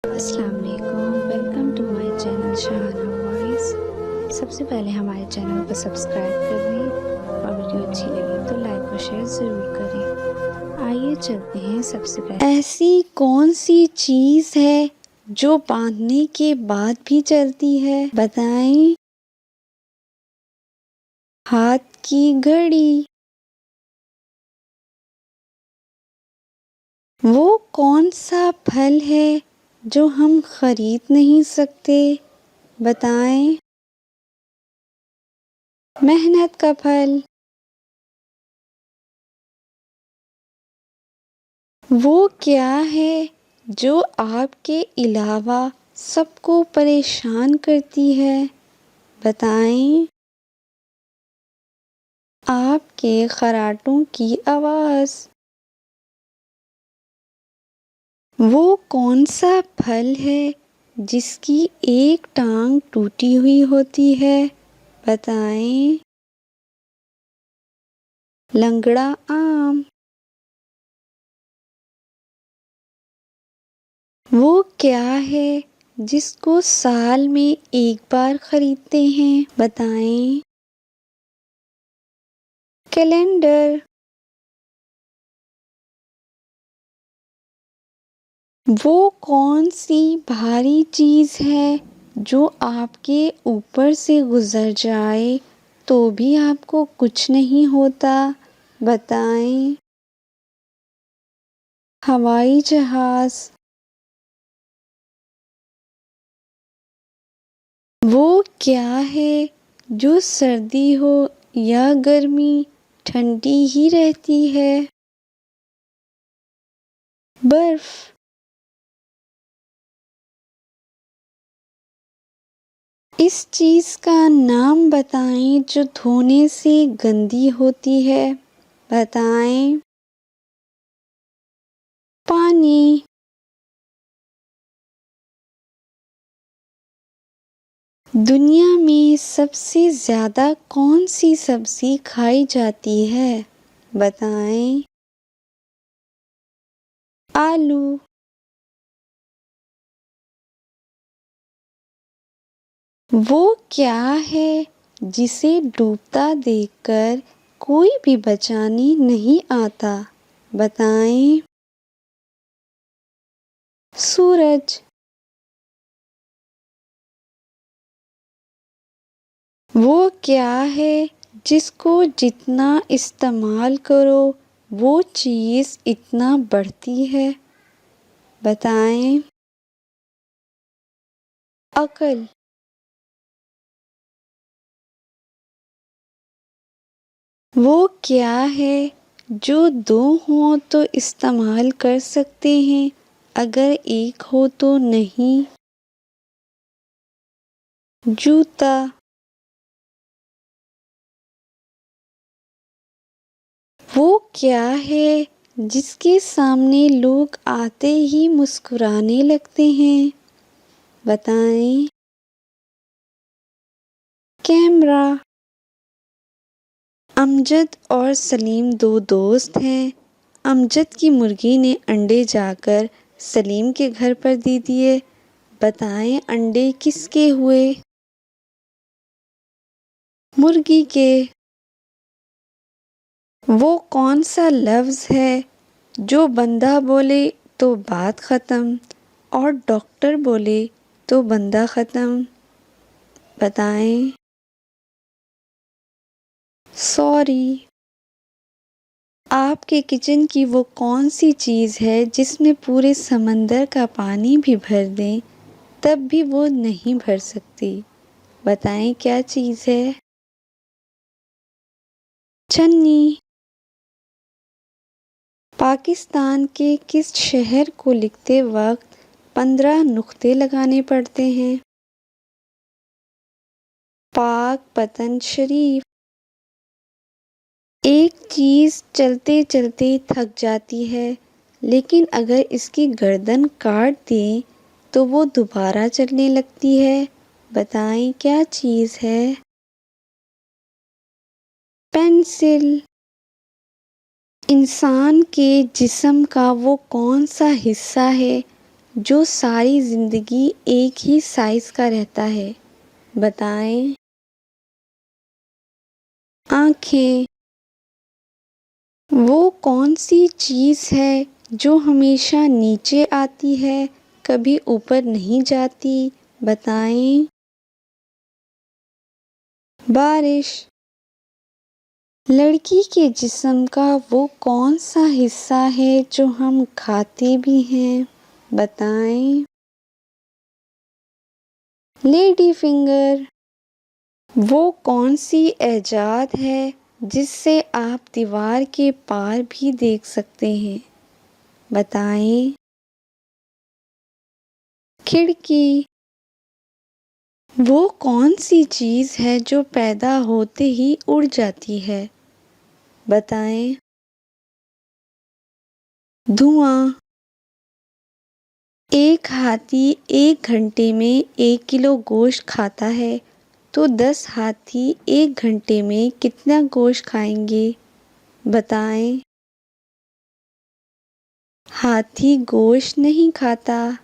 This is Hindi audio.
अस्सलाम वालेकुम, welcome to my channel Shahana voice. सबसे पहले हमारे चैनल को सब्सक्राइब कर लें और वीडियो अच्छी लगी तो लाइक और शेयर ज़रूर करें। आइए चलते हैं। सबसे पहले ऐसी कौन सी चीज़ है जो बांधने के बाद भी चलती है, बताएं? हाथ की घड़ी। वो कौन सा फल है जो हम खरीद नहीं सकते, बताएं? मेहनत का फल। वो क्या है जो आपके अलावा सबको परेशान करती है, बताएं? आपके खर्राटों की आवाज़। वो कौन सा फल है जिसकी एक टांग टूटी हुई होती है, बताएं? लंगड़ा आम। वो क्या है जिसको साल में एक बार खरीदते हैं, बताएं? कैलेंडर। वो कौन सी भारी चीज़ है जो आपके ऊपर से गुजर जाए तो भी आपको कुछ नहीं होता, बताएं? हवाई जहाज़। वो क्या है जो सर्दी हो या गर्मी ठंडी ही रहती है, बर्फ। इस चीज़ का नाम बताएं जो धोने से गंदी होती है, बताएं? पानी। दुनिया में सबसे ज़्यादा कौन सी सब्ज़ी खाई जाती है, बताएं? आलू। वो क्या है जिसे डूबता देखकर कोई भी बचाने नहीं आता, बताएं? सूरज। वो क्या है जिसको जितना इस्तेमाल करो वो चीज़ इतना बढ़ती है, बताएं? अक्ल। वो क्या है जो दो हों तो इस्तेमाल कर सकते हैं, अगर एक हो तो नहीं, जूता। वो क्या है जिसके सामने लोग आते ही मुस्कुराने लगते हैं, बताएं? कैमरा। अमजद और सलीम दो दोस्त हैं। अमजद की मुर्गी ने अंडे जाकर सलीम के घर पर दे दिए। बताएं अंडे किसके हुए, मुर्गी के। वो कौन सा लफ्ज़ है जो बंदा बोले तो बात ख़त्म और डॉक्टर बोले तो बंदा ख़त्म, बताएं? सॉरी। आपके किचन की वो कौन सी चीज़ है जिसमें पूरे समंदर का पानी भी भर दें तब भी वो नहीं भर सकती, बताएं क्या चीज़ है? छन्नी। पाकिस्तान के किस शहर को लिखते वक्त 15 नुक्ते लगाने पड़ते हैं, पाक पतन शरीफ। एक चीज़ चलते चलते थक जाती है लेकिन अगर इसकी गर्दन काट दें तो वो दोबारा चलने लगती है, बताएं क्या चीज़ है? पेंसिल। इंसान के जिस्म का वो कौन सा हिस्सा है जो सारी जिंदगी एक ही साइज का रहता है? बताएं। आँखें। वो कौन सी चीज़ है जो हमेशा नीचे आती है, कभी ऊपर नहीं जाती? बताएं। बारिश। लड़की के जिस्म का वो कौन सा हिस्सा है जो हम खाते भी हैं? बताएं। Lady finger. वो कौन सी ऐजाद है जिससे आप दीवार के पार भी देख सकते हैं? बताएं। खिड़की। वो कौन सी चीज़ है जो पैदा होते ही उड़ जाती है? बताएं। धुआं। एक हाथी 1 घंटे में 1 किलो गोश्त खाता है, तो 10 हाथी 1 घंटे में कितना गोश्त खाएंगे? बताएं। हाथी गोश्त नहीं खाता।